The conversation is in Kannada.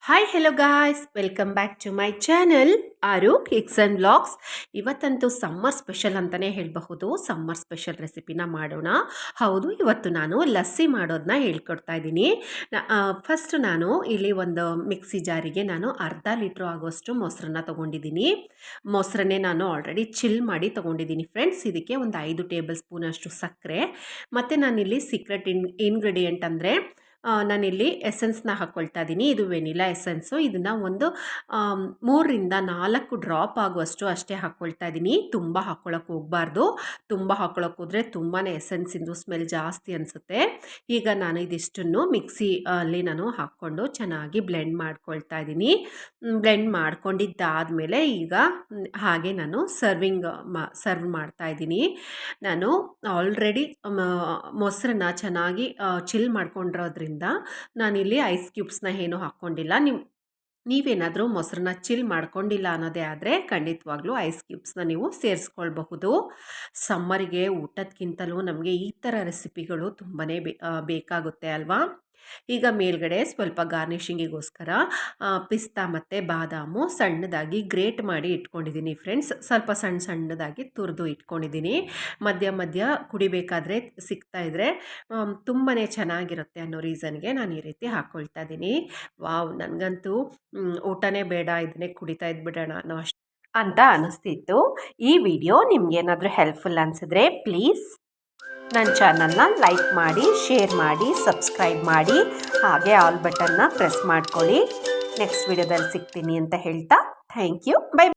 Hi hello guys, welcome back to my channel ಆರು ಕಿಕ್ಸ್ ಆ್ಯಂಡ್ ವ್ಲಾಗ್ಸ್. ಇವತ್ತಂತೂ ಸಮ್ಮರ್ ಸ್ಪೆಷಲ್ ಅಂತಲೇ ಹೇಳಬಹುದು. ಸಮ್ಮರ್ ಸ್ಪೆಷಲ್ ರೆಸಿಪಿನ ಮಾಡೋಣ. ಹೌದು, ಇವತ್ತು ನಾನು ಲಸ್ಸಿ ಮಾಡೋದನ್ನ ಹೇಳ್ಕೊಡ್ತಾ ಇದ್ದೀನಿ. ಫಸ್ಟ್ ನಾನು ಇಲ್ಲಿ ಒಂದು ಮಿಕ್ಸಿ ಜಾರಿಗೆ ನಾನು ಅರ್ಧ ಲೀಟ್ರ್ ಆಗುವಷ್ಟು ಮೊಸರನ್ನ ತೊಗೊಂಡಿದ್ದೀನಿ. ಮೊಸರನ್ನೇ ನಾನು ಆಲ್ರೆಡಿ ಚಿಲ್ ಮಾಡಿ ತೊಗೊಂಡಿದ್ದೀನಿ ಫ್ರೆಂಡ್ಸ್. ಇದಕ್ಕೆ ಒಂದು 5 ಟೇಬಲ್ ಸ್ಪೂನ್ ಅಷ್ಟು ಸಕ್ಕರೆ, ಮತ್ತು ನಾನಿಲ್ಲಿ ಸೀಕ್ರೆಟ್ ಇಂಗ್ರೀಡಿಯೆಂಟ್ ಅಂದರೆ ನಾನಿಲ್ಲಿ ಎಸೆನ್ಸ್ನ ಹಾಕ್ಕೊಳ್ತಾ ಇದ್ದೀನಿ. ಇದು ವೆನಿಲಾ ಎಸೆನ್ಸು. ಇದನ್ನು ಒಂದು 3-4 ಡ್ರಾಪ್ ಆಗುವಷ್ಟು ಅಷ್ಟೇ ಹಾಕ್ಕೊಳ್ತಾ ಇದ್ದೀನಿ. ತುಂಬ ಹಾಕ್ಕೊಳ್ಳೋಕೆ ಹೋಗಬಾರ್ದು. ತುಂಬ ಹಾಕ್ಕೊಳ್ಳೋಕೆ ಹೋದರೆ ತುಂಬಾ ಎಸೆನ್ಸಿಂದು ಸ್ಮೆಲ್ ಜಾಸ್ತಿ ಅನಿಸುತ್ತೆ. ಈಗ ನಾನು ಇದಿಷ್ಟನ್ನು ಮಿಕ್ಸಿ ಅಲ್ಲಿ ನಾನು ಹಾಕ್ಕೊಂಡು ಚೆನ್ನಾಗಿ ಬ್ಲೆಂಡ್ ಮಾಡ್ಕೊಳ್ತಾ ಇದ್ದೀನಿ. ಬ್ಲೆಂಡ್ ಮಾಡ್ಕೊಂಡಿದ್ದಾದಮೇಲೆ ಈಗ ಹಾಗೆ ನಾನು ಸರ್ವ್ ಮಾಡ್ತಾ ಇದ್ದೀನಿ. ನಾನು ಆಲ್ರೆಡಿ ಮೊಸರನ್ನ ಚೆನ್ನಾಗಿ ಚಿಲ್ ಮಾಡ್ಕೊಂಡಿರೋದ್ರಿಂದ ನಾನಿಲ್ಲಿ ಐಸ್ ಕ್ಯೂಬ್ಸ್ನ ಏನೂ ಹಾಕ್ಕೊಂಡಿಲ್ಲ. ನೀವೇನಾದರೂ ಮೊಸರನ್ನ ಚಿಲ್ ಮಾಡ್ಕೊಂಡಿಲ್ಲ ಅನ್ನೋದೇ ಆದರೆ ಖಂಡಿತವಾಗ್ಲೂ ಐಸ್ ಕ್ಯೂಬ್ಸ್ನ ನೀವು ಸೇರಿಸ್ಕೊಳ್ಬಹುದು. ಸಮ್ಮರಿಗೆ ಊಟಕ್ಕಿಂತಲೂ ನಮಗೆ ಈ ಥರ ರೆಸಿಪಿಗಳು ತುಂಬಾ ಬೇಕಾಗುತ್ತೆ ಅಲ್ವಾ. ಈಗ ಮೇಲ್ಗಡೆ ಸ್ವಲ್ಪ ಗಾರ್ನಿಷಿಂಗಿಗೋಸ್ಕರ ಪಿಸ್ತಾ ಮತ್ತು ಬಾದಾಮು ಸಣ್ಣದಾಗಿ ಗ್ರೇಟ್ ಮಾಡಿ ಇಟ್ಕೊಂಡಿದ್ದೀನಿ ಫ್ರೆಂಡ್ಸ್. ಸ್ವಲ್ಪ ಸಣ್ಣದಾಗಿ ತುರಿದು ಇಟ್ಕೊಂಡಿದ್ದೀನಿ. ಮಧ್ಯ ಮಧ್ಯ ಕುಡಿಬೇಕಾದ್ರೆ ಸಿಗ್ತಾ ಇದ್ದರೆ ತುಂಬಾ ಚೆನ್ನಾಗಿರುತ್ತೆ ಅನ್ನೋ ರೀಸನ್ಗೆ ನಾನು ಈ ರೀತಿ ಹಾಕ್ಕೊಳ್ತಾ ಇದ್ದೀನಿ. ವಾವ್, ನನಗಂತೂ ಊಟನೇ ಬೇಡ, ಇದನ್ನೇ ಕುಡಿತಾ ಇದ್ಬಿಡೋಣ ಅನ್ನೋ ಅಷ್ಟು ಅಂತ ಅನ್ನಿಸ್ತಿತ್ತು. ಈ ವಿಡಿಯೋ ನಿಮ್ಗೇನಾದರೂ ಹೆಲ್ಪ್ಫುಲ್ ಅನಿಸಿದ್ರೆ ಪ್ಲೀಸ್ ನನ್ನ ಚಾನಲ್ನ ಲೈಕ್ ಮಾಡಿ, ಶೇರ್ ಮಾಡಿ, ಸಬ್ಸ್ಕ್ರೈಬ್ ಮಾಡಿ, ಹಾಗೆ ಆಲ್ ಬಟನ್ನ ಪ್ರೆಸ್ ಮಾಡ್ಕೊಳ್ಳಿ. ನೆಕ್ಸ್ಟ್ ವಿಡಿಯೋದಲ್ಲಿ ಸಿಗ್ತೀನಿ ಅಂತ ಹೇಳ್ತಾ ಥ್ಯಾಂಕ್ ಯು. ಬೈ.